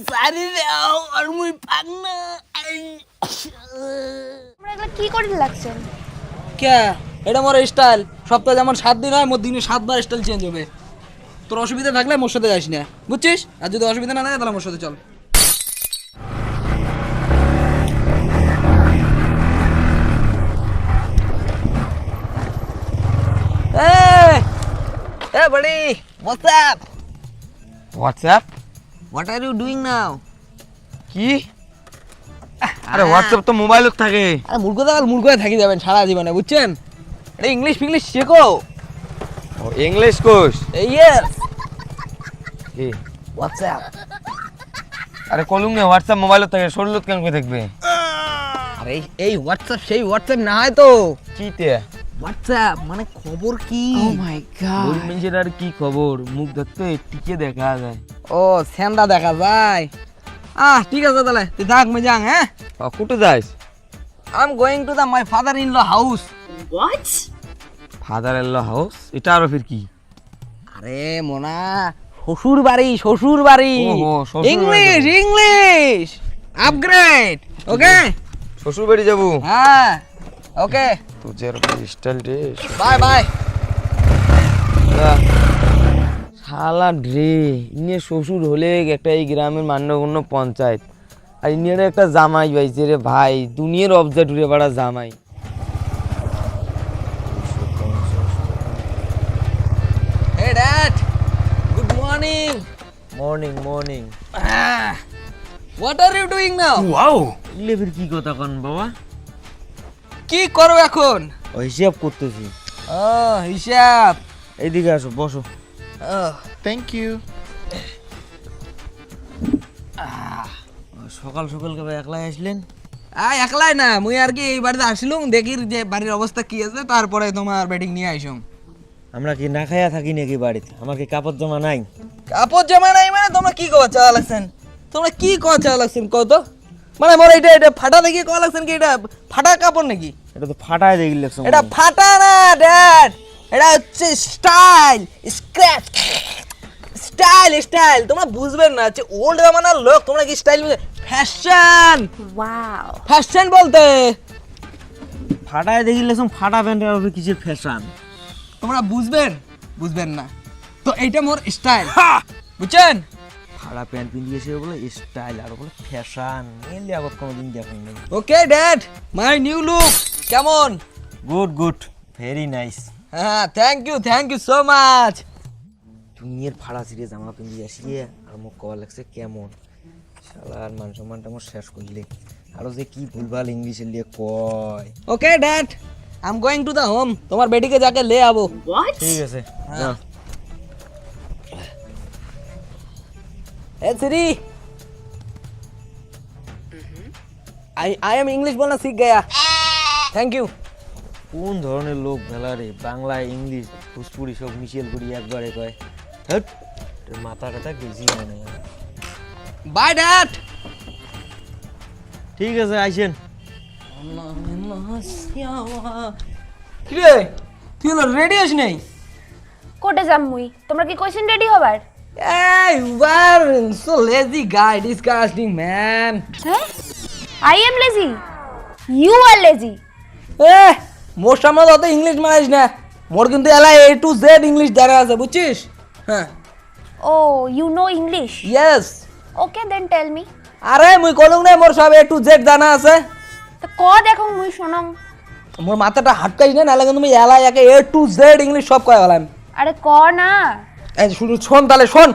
সারি দাও আর মুই পাক না। তোমরা এগুলো কি করে লাগছেন? কে এটা মোর স্টাইল, সপ্তাহে যেমন 7 দিন হয় মোর দিনে 7 বার স্টাইল চেঞ্জ হবে। তোর অসুবিধা থাকলে মোর সাথে যাস না, বুঝছিস? আর যদি অসুবিধা না থাকে তাহলে মোর সাথে চল। Hey buddy, what's up? WhatsApp? What are you doing now? কি? আরে হোয়াটসঅ্যাপ তো মোবাইলত থাকে। আরে মূর্খতা থাকি যাবেন সারা জীবনে, বুঝছেন? এটা ইংলিশ ফিংলিশ শেখো। ও ইংলিশ কোর্স? Yes. কি? What's up? আরে কলুম নে হোয়াটসঅ্যাপ মোবাইলত থাকে, শরীরত কেন করে থাকবে? আরে এই হোয়াটসঅ্যাপ সেই হোয়াটসঅ্যাপ না হয় তো। কিতে? হোয়াটসঅ্যাপ মানে খবর কি? ও মাই গড। ওই মেঞ্জের আর কি খবর? মুখ দেখতে টিকে দেখা যায়। ও স্যান্ডা দেখা যায়। ঠিক আছে তাহলে তুই থাক, মই যাং। হ্যাঁ, কুটে যাইস? I am going to the my father in law house. What? Father in law house? এটা আরো ফির কি? আরে মোনা, শ্বশুর বাড়ি। ওহো, শ্বশুর বাড়ি। English upgrade. ওকে, শ্বশুর বাড়ি যাবো? হ্যাঁ ওকে, তুজের স্টাইল রে বাই বাই। শালা রে, ইনি শ্বশুর হলে একটা এই গ্রামের মান্যগণ্য পঞ্চায়েত, আর ইনি একটা জামাই পাইছে রে ভাই, দুনিয়ার অবজেক্ট উড়ে পাড়া জামাই। Hey dad, good morning. Morning morning. What are you doing now? Wow, ইলে ফির কি কথা কন বাবা? কি করো এখন? ও হিসাব করতেছি। হিসাব। এইদিকে আসো, বসো। Thank you. সকাল সকাল কবে একলাই আসলেন? একলাই না, মুই আর কি এই বাড়িতে আসলুম, দেখি যে বাড়ির অবস্থা কি আছে, তারপরে তোমার বেডিং নিয়ে আইসুম। আমরা কি না খাইয়া থাকি নাকি বাড়িতে? আমার কি কাপড় জামা নাই? কাপড় জামা নাই মানে তোমরা কি কওয়া চাওয়া লাগছেন? তোমরা কি কওয়া চাওয়া লাগছেন কত? মানে মোর এটা ফাটা দেখি কওয়া লাগছেন কি? এটা ফাটা কাপড় নাকি? এটা তো ফাটায় দেখি লাগছে। এটা ফাটা না ড্যাড, এটা হচ্ছে স্টাইল, স্ক্র্যাচ, স্টাইল। তোমরা বুঝবেন না, হচ্ছে ওল্ড জামানার লোক, তোমরা কি স্টাইল বুঝে? Fashion, wow. ফ্যাশন বলতে ফাটায় দেখি লাগছে, ফাটা প্যান্টের উপরে কিসের ফ্যাশন? তোমরা বুঝবেন না তো, এইটা মোর স্টাইল, বুঝছেন? ফাটা প্যান্ট পিন্দিয়েছে বলে স্টাইল, আর বলে ফ্যাশন। এলি আগত কোনোদিন দেখুন নাই। Okay dad, my new look কেমন? Good good, very nice. হ্যাঁ, থ্যাংক ইউ সো মাচ। দুনিয়ার ফাড়া ছিঁড়ে জামা পিন্দি আসিয়ে আর মুখ কওয়া লাগছে কেমন। শালার মান সম্মানটা আমার শেষ করলে। আরো যে কি ভুলভাল ইংলিশে লিয়ে কয়। Okay dad, I am going to the home. তোমার বেটিকে যাকে লে আবো। ঠিক আছে, हाँ। ए सिरी, आई एम इंग्लिश बोलना सीख गया। Thank you. কোন ধরনের লোক ভেলা রে, বাংলা ইংলিশ ভোজপুরি সব মিশেল করি একবারে কয়। হট, তোর মাথা কথা গেছি মনে হয়। Bye dad. ঠিক আছে, আইসেন। কিরে তুই হলো রেডি আছিস নাই? কোটে যাম মুই? তোমরা কি কইছেন রেডি হবার? Hey, you are so lazy guy, disgusting man. হ্যাঁ, I am lazy, you are lazy. মোর সামনে তো ইংলিশ মারিস না, মোর কিন্তু এলা A to Z ইংলিশ জানা আছে, বুঝছিস? হ্যাঁ। Oh you know English? Yes. Okay then tell me. আরে মুই কলুম না, মোর সব A to Z জানা আছে। তো ক দেখো মুই শুনম। মোর মাথাটা হাটকাইস না, নালে কিন্তু তুমি এলা একে A to Z ইংলিশ সব কয় হলাম। আরে ক না। এই শুরু শোন তাহলে শোন।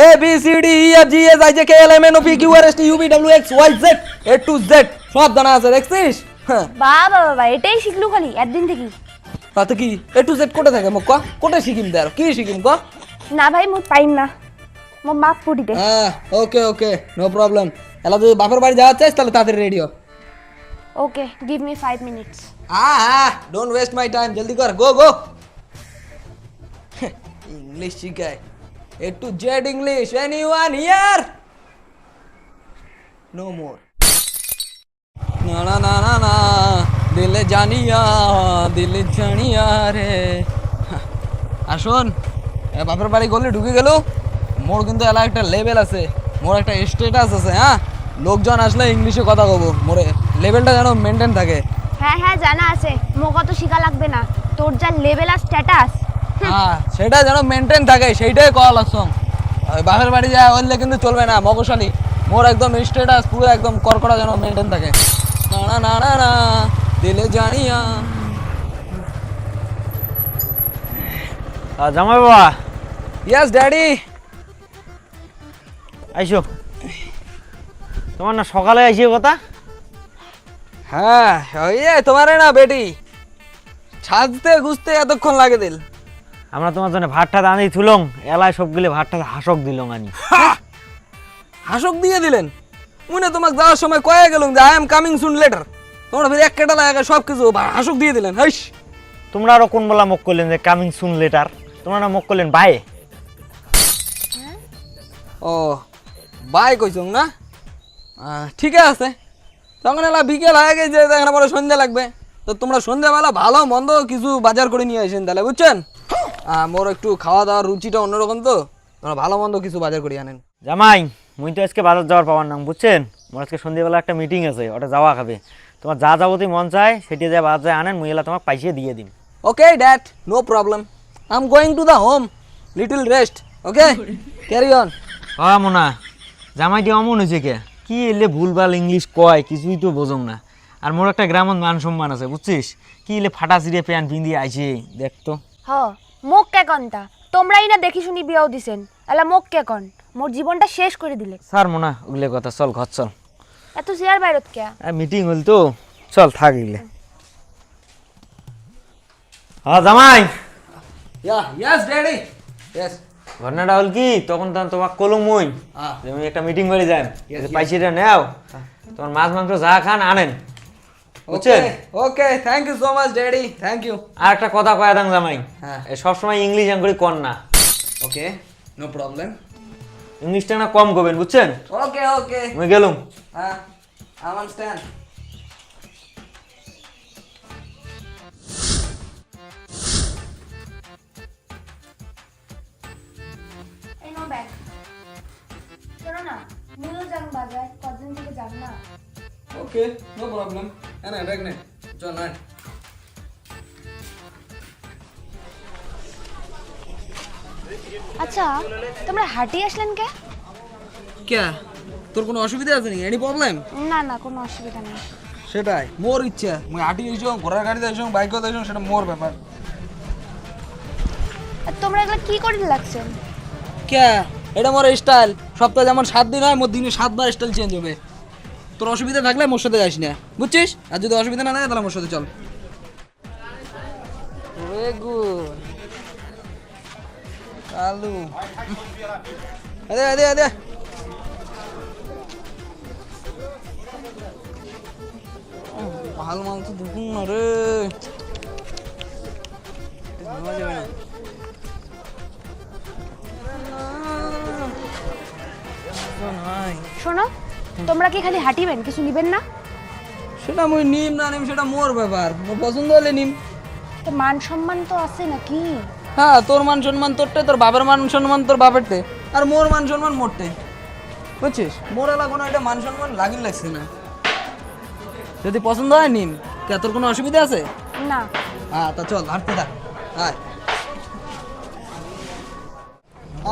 A B C D E F G H I J K L M N O P Q R S T U V W X Y Z A to Z সব জানা আছে, দেখছিস? হ্যাঁ। বাবা এটাই শিখলু খালি একদিন থেকে? তাতে কি A to Z কোটে থাকে মোক ক? কোটে শিখিম দে, আর কি শিখিম ক? না ভাই মুই পাইম না, মো মাপ পুটি দে। হ্যাঁ, ওকে নো প্রবলেম। এলা তুই বাপের বাড়ি যাওয়ার চাইছ তাহলে তাড়াতাড়ি রেডি হ। Okay give me 5 minutes. Don't waste my time, জলদি কর, গো। इंग्लिश শিখায়, A to Z English. Anyone here? No more. না দিলে জানিয়া রে। আর শোন, বাপের বাড়ি গলি ঢুকে গেল, মোর কিন্তু এলা একটা লেভেল আছে, মোর একটা স্ট্যাটাস আছে, হ্যাঁ, লোকজন আসলে ইংলিশে কথা কব, মোর লেভেলটা যেন মেনটেন থাকে। হ্যাঁ হ্যাঁ জানা আছে, মোক অত শিখা লাগবে না, তোর যা লেভেল আর স্ট্যাটাস। হ্যাঁ, সেটা যেন মেনটেন থাকে, সেইটাই কল আসম। ওই বাপের বাড়ি যায় বললে কিন্তু চলবে না, মগশালী। মোর একদম স্ট্যাটাস পুরো একদম কড়কড়া যেন মেনটেন থাকে। না না না না দিলে জানিয়া। জামাই বাবা ইয়েস ড্যাডি। আইসো, তোমার না সকালে আইসি কথা। হ্যাঁ ওই তোমারে না বেটি সাজতে গুছতে এতক্ষণ লাগে দিল। আমরা তোমার জন্য ভাতটা আনি থুলং, এলায় সবগুলি ভাতটা হাসক দিলং আনি। হাসক দিয়ে দিলেন? মনে তোমাকে যাওয়ার সময় কয়ে গেলুম যে I am coming soon letter, তোমরা ফির এক কেটা লাগে সব কিছু হাসক দিয়ে দিলেন। হাইস, তোমরা আরো কোন বলা মুখ করলেন যে কামিং সুন লেটার, তোমরা না মুখ করলেন বাই। ও বাই কইছুন না, ঠিক আছে। তখন এলা বিকেল হয়ে গেছে, এখানে পরে সন্ধ্যা লাগবে, তো তোমরা সন্ধ্যাবেলা ভালো মন্দ কিছু বাজার করে নিয়ে আসেন তাহলে, বুঝছেন? মোর একটু খাওয়া দাওয়ার রুচিটা অন্যরকম, তো তোমরা ভালো মন্দ কিছু বাজার করে আনেন। জামাই মুই তো আজকে বাজার যাওয়ার পাবার নাম, বুঝছেন? মোর আজকে সন্ধ্যাবেলা একটা মিটিং আছে, ওটা যাওয়া খাবে। তোমার যা যাবতীয় মন চায় সেটি যা বাজার যায় আনেন, মুই এলা তোমাকে পাইসিয়ে দিয়ে দিন। Okay dad, no problem, I am going to the home, little rest, okay, carry on. হ্যাঁ মোনা, জামাইটি অমন হয়েছে কে, কি এলে ভুলভাল ইংলিশ কয় কিছুই তো বোঝং না। আর মোর একটা গ্রামত মান সম্মান আছে, বুঝছিস? কি এলে ফাটা চিড়ে প্যান্ট পিন্দি আইছে, দেখতো। হ, মোক কে কনটা, তোমরাই না দেখি শুনি বিয়াও দিছেন, এলা মোক কে কন, মোর জীবনটা শেষ করে দিলে। স্যার মোনা ওগুলো কথা, চল ঘর চল। এত চেয়ার বাইরত কে? মিটিং হল তো, চল থাকিলে। হ্যাঁ জামাই, ইয়েস ড্যাডি, ইয়েস। ঘটনাটা হল কি, তখন তোমার কলম মই যে আমি একটা মিটিং করে যাই, পাইছিটা নেও, তোমার মাছ মাংস যা খান আনেন, বুঝছেন? Okay, thank you so much daddy, thank you. আর একটা কথা কয়া দাং জামাই, হ্যাঁ। সবসময় ইংলিশ আঙ্গুরি কর না, ওকে, নো প্রবলেম। ইংলিশটা না কম করবেন, বুঝছেন? ওকে ওকে, আমি গেলুম। হ্যাঁ, আই আন্ডারস্ট্যান্ড। এই নো ব্যাগ। শোনো না, মুইও যাম বাজার, কদিন থেকে যাব না। ওকে, নো প্রবলেম। হ্যাঁ না ব্যাগ নে, চল না। আচ্ছা, তোমরা হাঁটি আসলেন কে? কে, তোর কোনো অসুবিধা আছে নাকি? Any problem? না না, কোনো অসুবিধা নেই। সেটাই মোর ইচ্ছা, মুই হাঁটি এসো, ঘোড়ার গাড়িতে এসো, বাইকতে এসো, সেটা মোর ব্যাপার। আর তোমরা এগুলো কি করে লাগছেন? কে, এটা মোর স্টাইল। সপ্তাহে যেমন 7 দিন হয়, মোর দিনে 7 বার স্টাইল চেঞ্জ হবে। তোর অসুবিধা থাকলে মোর সাথে যাস না, বুঝছিস? আর যদি অসুবিধা না থাকে তাহলে মোর সাথে চল। আলু আদে আদে আদে, ভালো মাংস দেখুন না রে, যাবে না। শোনো, তোমরা কি খালি হাঁটিবেন, কিছু নিবেন না? সেটা মুই নিম না নিম সেটা মোর ব্যাপার, মোর পছন্দ হলে নিম। তো মান সম্মান তো আছে নাকি? হ্যাঁ, তোর মান সম্মান তোরটে, তোর বাবার মান সম্মান তোর বাপেরটে, আর মোর মান সম্মান মোরটে, বুঝছিস? মোর এলা কোনো একটা মান সম্মান লাগিল লাগছে না। যদি পছন্দ হয় নিম, কে তোর কোনো অসুবিধা আছে? না। হ্যাঁ তা চল, হাঁটতে থাক। আয়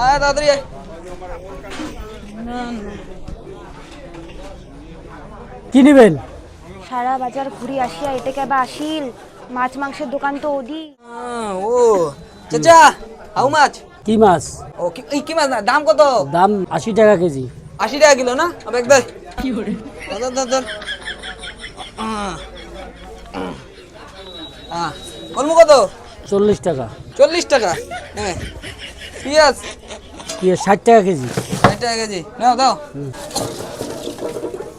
আয় তাড়াতাড়ি আয়। কি নিবেন? সারা বাজার ঘুরি আসিয়া এতে কেবা আসিল, মাছ মাংসের দোকান তো ওদি। ও চাচা, হাউ মাছ? কি মাছ? ও কি মাছ? না দাম কত? দাম 80 টাকা কেজি। 80 টাকা কিলো না? আবেগ দে কি করে? ধর কলমু কত? 40 টাকা। 40 টাকা। হ্যাঁ, পেঁয়াজ? পেঁয়াজ 60 টাকা কেজি। 60 টাকা কেজি। নাও দাও।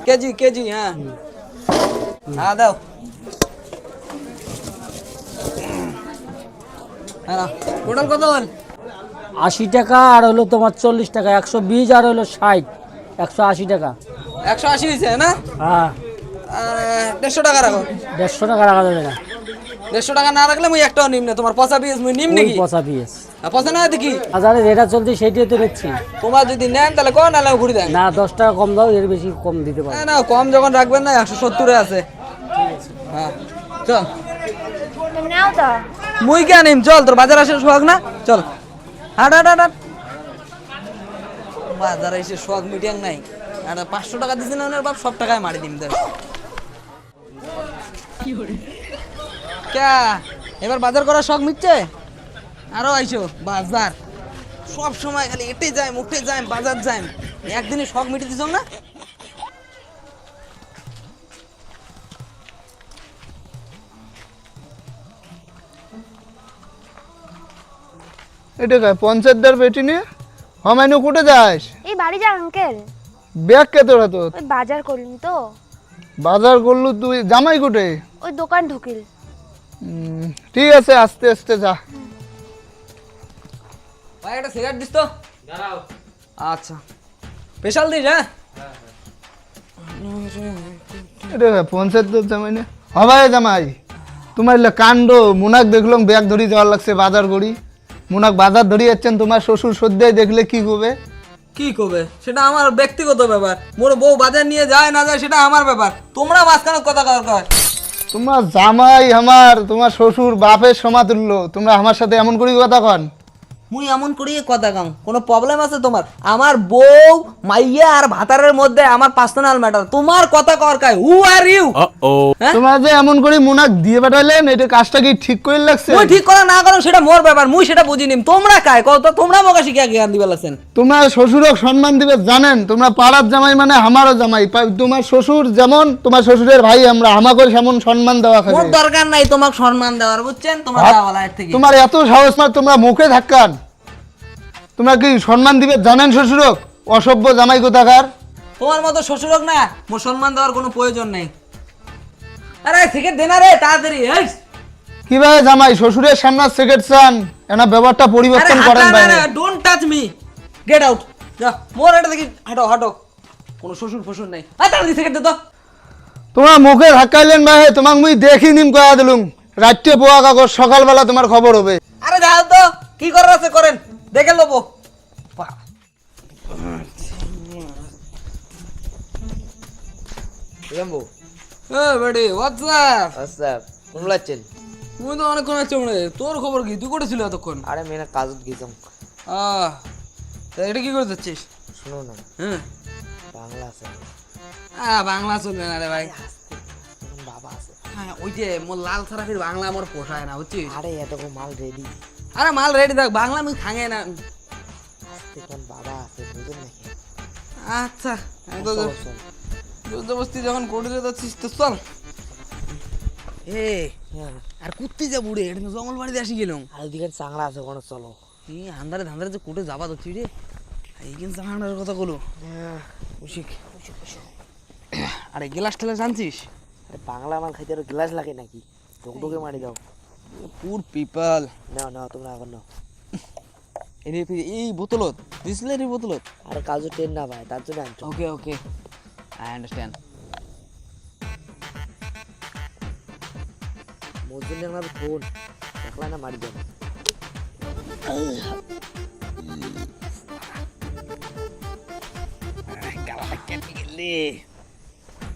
কেজি কেজি, হ্যাঁ হ্যাঁ দাও। হ্যাঁ, টোটাল কত হল? 80 টাকা আর হলো তোমার 40 টাকা, 120 আর হলো 60, 180 টাকা। 180 হয়েছে না? হ্যাঁ, 150 টাকা রাখো। 150 টাকা রাখা যাবে না। 150 টাকা না রাখলে মুই একটাও নিম না, তোমার পচা পিস মুই নিম নাকি? পচা পিস পচা না দেখি বাজারে যেটা চলছে সেইটাই তো নিচ্ছি। তোমার যদি নেন তাহলে কোন নালে ঘুরে দেন। না 10 টাকা কম দাও, এর বেশি কম দিতে পারবো না না, কম যখন রাখবেন না 170 আছে। হ্যাঁ চল, তুমি নাও তো। মুই কে নিম, চল তোর বাজার আসে শখ না, চল হাট হাট হাট হাট। বাজারে এসে শখ মিটিং নাই, আর 500 টাকা দিছে না ওনার বাপ, সব টাকায় মারি দিম দেন। ক্যা এবার বাজার করার শখ মিটছে? আরো আইসো বাজার, সব সময় খালি এটে যাই উঠে যাই বাজার যাই, একদিনে শখ মিটে দিছ না? এটা काय পঞ্চায়েতদার বেটি নিয়ে হমাইনু কুটে যাস? এই বাড়ি যা আঙ্কেল, ব্যাগ কে তোরা তো ওই বাজার করলুম তো। বাজার করলু, তুই জামাই কুটে? ওই দোকান ঢুকিল। ঠিক আছে, আস্তে আস্তে যা। ভাই একটা সিগারেট দিস তো। দাঁড়াও। আচ্ছা স্পেশাল দিস। হ্যাঁ এটা काय পঞ্চায়েতদার জামাই না হবাই জামাই? তোমার কাণ্ড, মুনাক দেখলাম ব্যাগ ধরি যাওয়ার লাগছে বাজার করি, মুনাক বাজার ধরি যাচ্ছেন, তোমার শ্বশুর সদ্যায় দেখলে কি করবে? কি করবে সেটা আমার ব্যক্তিগত ব্যাপার, মোর বউ বাজার নিয়ে যায় না যায় সেটা আমার ব্যাপার, তোমরা মাঝখানে কথা কর। তোমার জামাই আমার, তোমার শ্বশুর বাপের সমাতুল্য, তোমরা আমার সাথে এমন করি কথা কন? মুই এমন করি কথা কম, কোনো প্রবলেম আছে তোমার? আমার বউ মাইয়া আর ভাতারের মধ্যে আমার পার্সোনাল ম্যাটার, তোমার কথা কর কাই? হু আর ইউ? তোমরা যে এমন করে মুনাক দিয়ে পাঠাইলেন, এটা কাজটা কি ঠিক করে লাগছে? মুই ঠিক করা না করো সেটা মোর ব্যাপার, মুই সেটা বুঝি নিম, তোমরা কাই কত? তোমরা মোকে শিখিয়া জ্ঞান দিবে লাগছেন। তোমার শ্বশুরক সম্মান দিবে জানেন? তোমরা পাড়ার জামাই মানে আমারও জামাই, তোমার শ্বশুর যেমন তোমার শ্বশুরের ভাই আমরা, আমাকে সেমন সম্মান দেওয়া মোর খাবে। দরকার নাই তোমাকে সম্মান দেওয়ার, বুঝছেন? তোমরা যাওয়ালা এর থেকে। তোমার এত সাহস না, তোমরা মুখে ধাক্কান, তোমরা কি সম্মান দিবে জানেন শ্বশুরক? অসভ্য জামাই কোথাকার। তোমার মতো শ্বশুরক না মোর সম্মান দেওয়ার কোনো প্রয়োজন নেই। আরে সিগারেট দে না রে তাড়াতাড়ি। এই কিভাবে জামাই শ্বশুরের সামনে সিগারেট চান? এনা ব্যাপারটা পরিবর্তন করেন ভাই। Don't touch me, get out, যা মোর এটা দেখি, হাঁটো হাঁটো, কোনো শ্বশুর ফশুর নাই। আরে তাড়াতাড়ি সিগারেট দে তো। তোমার মুখে ধাক্কাইলেন ভাই, তোমাক মুই দেখি নিম কয়া দিলুম, রাত্রে পোয়া কাগজ সকালবেলা তোমার খবর হবে। আরে যাও তো, কি করার আছে করেন, দেখে লবো। রাম্বু এ বেডি হোয়াটসঅ্যাপ? আচ্ছা কোন লাগছেন? মুই তো অনেকক্ষণ আছে মনে, তোর খবর কি? তুই করেছিল এতক্ষণ? আরে মেনা কাজত গেছম। তা এটা কি করে যাচ্ছিস? শুনো না, হ্যাঁ বাংলা আছে, বাংলা চলবে না রে ভাই। এখন বাবা আছে। হ্যাঁ ওই যে মোর লাল সারাফির বাংলা আমার পোষায় না, বুঝছিস? আরে এত মাল রেডি, আরে মাল রেডি থাক, বাংলা আমি খাঙে না। এখন বাবা আছে, বুঝেন নাকি? আচ্ছা চল, চল। জবরদস্তি যখন করে যাচ্ছিস তো চল। এ হ্যাঁ, আর কুত্তি যা বুড়ে, এটা তো জঙ্গল বাড়িতে আসি গেলাম। আর ওদিকে চাংড়া আছে, ওখানে চলো। এই আন্ধারে ধান্দারে যে কোটে যাবা ধরছি রে, এই কিন্তু চাঙানোর কথা বলো। হ্যাঁ, বুঝিক আরে গ্লাস টেলাস আনছিস? আরে বাংলা মাল খাইতে আরো গ্লাস লাগে নাকি? ঢুকঢুকে মারি দাও। পুর পিপল নাও নাও, তোমরা এখন নাও। এই বোতলত ডিসলের এই বোতলত। আরে কাজু ট্রেন না ভাই, তার জন্য আনছো। ওকে ওকে আই আন্ডারস্ট্যান্ড। মজুর আমার ফোন দেখলা না, মারি দাও।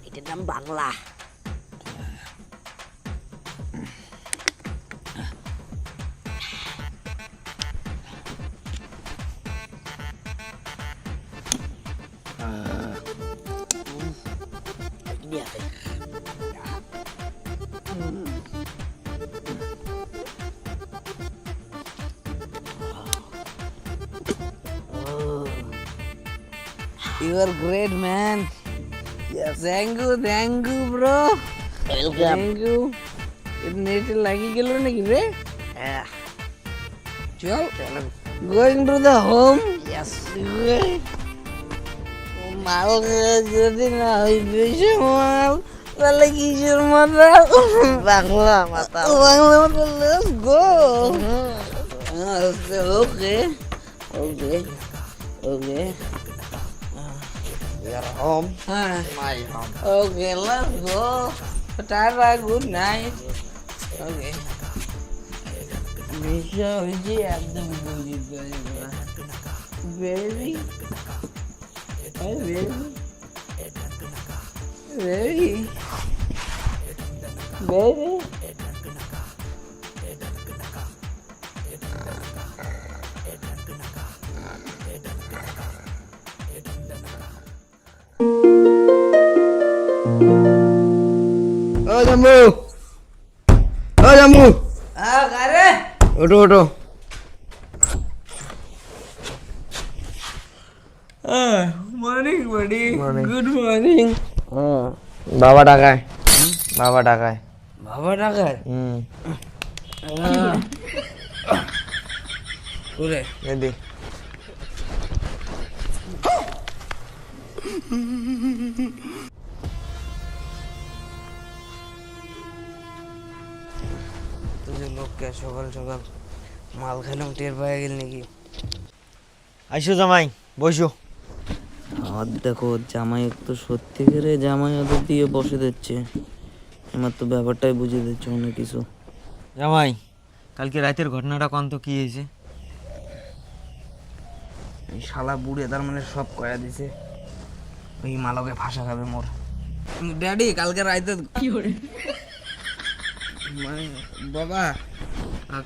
এটার নাম Bangla. You are great man. Yes. Thank you bro. Welcome. Thank you. Net লাগি গেল নাকি রে? চল going to the home. Yes. মাল যদি না হইবে মাল তাহলে কিসের মাথা? বাংলা মাথা। বাংলা মাথা, let's go. Okay. Your home, Ah. my home. Okay, let's go. Tara, good night. ওকে মিশা হয়েছে একদম বুঝিত বেবি বেবি বেবি বেবি ও জাম্বু, ও জাম্বু, আরে ওঠো ওঠো। Morning morning Morning. Good morning বাবা টাকায়, বাবা টাকায়। বাবা টাকায় ওরে এদি তুই লোককে সকাল সকাল মাল খেলাম টের পায়ে গেল নাকি? আইসো জামাই বইসো। আর দেখো জামাই তো সত্যিকারে জামাই ওদের দিয়ে বসে দিচ্ছে, আমার তো ব্যাপারটাই বুঝিয়ে দিচ্ছে অনেক কিছু। জামাই কালকে রাতের ঘটনাটা কোন তো কি হয়েছে? এই শালা বুড়ে তার মানে সব কয়া দিছে, ওই মালকে ফাঁসা খাবে মোর। ড্যাডি কালকে রাইতে মানে বাবা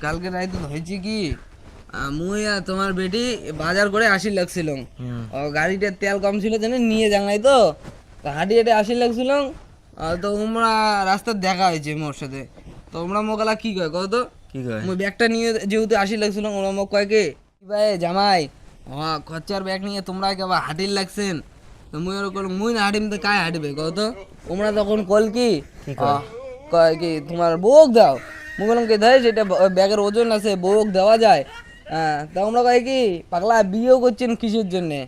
কালকে রাইতে হয়েছে কি, মুই আর তোমার বেটি বাজার করে 80 লাগছিল, গাড়িটার তেল কম ছিল জানি নিয়ে যাং নাই তো হাঁটি হাঁটে 80 লাগছিল। তো তোমরা রাস্তায় দেখা হয়েছে মোর সাথে, তো তোমরা মোকালা কি কয় কত তো? কি কয়? মুই ব্যাগটা নিয়ে যেহেতু 80 লাগছিল, ওরা মোক কয় কি ভাই জামাই খরচার ব্যাগ নিয়ে তোমরা কেবা হাঁটির লাগছেন, তো মুই ওরা কল মুই না হাঁটিম তো কায় হাঁটবে কত? তোমরা তখন কল কি কয় কি তোমার বউক দাও, মুই বললাম কি ধাই সেটা ব্যাগের ওজন আছে বউক দেওয়া যায়। হ্যাঁ তা আমরা কয় কি পাগলা বিয়েও করছেন কিসের জন্যে?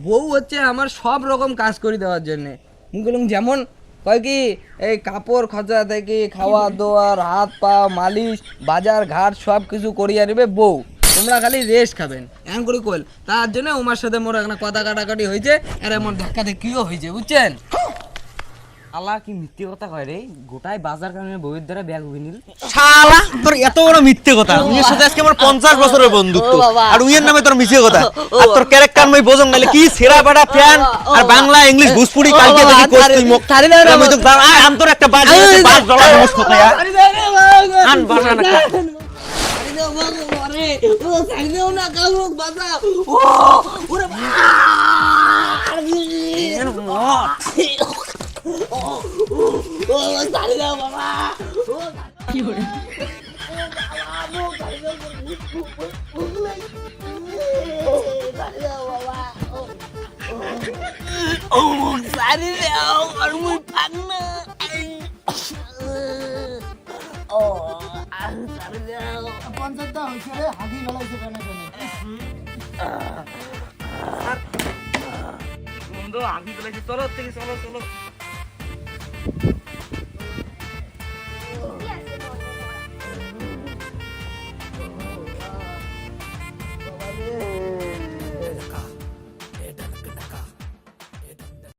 বউ হচ্ছে আমার সব রকম কাজ করে দেওয়ার জন্যে। মুই বললাম যেমন কয় কি এই কাপড় খরচা থেকে খাওয়া দাওয়ার হাত পা মালিশ বাজার ঘাট সব কিছু করিয়া নেবে বউ, তোমরা খালি রেস্ট খাবেন এমন করে কল। তার জন্য ওমার সাথে মোর একটা কথা কাটাকাটি হয়েছে আর এমন ধাক্কা ধাক্কিও হয়েছে বুঝছেন? আলা কি মিথ্যে কথা কয় রে, গোটাই বাজার কারণে বউয়ের দ্বারা ব্যাগ উগিনিল। শালা তোর এত বড় মিথ্যে কথা, উইয়ের সাথে আজকে আমার 50 বছরের বন্ধুত্ব, আর উইয়ের নামে তোর মিথ্যে কথা। আর তোর ক্যারেক্টার মই বোঝং নালে কি সেরা বাড়া ফ্যান আর বাংলা ইংলিশ ভোজপুরি কালকে দেখি কোর্স তুই মুখ ছাড়ি দাও না, আমি তো আয় আম তোর একটা বাজ বাজ ডলার মোস কথা আন বাসা না বন্ধু আগে চলো চলো চলো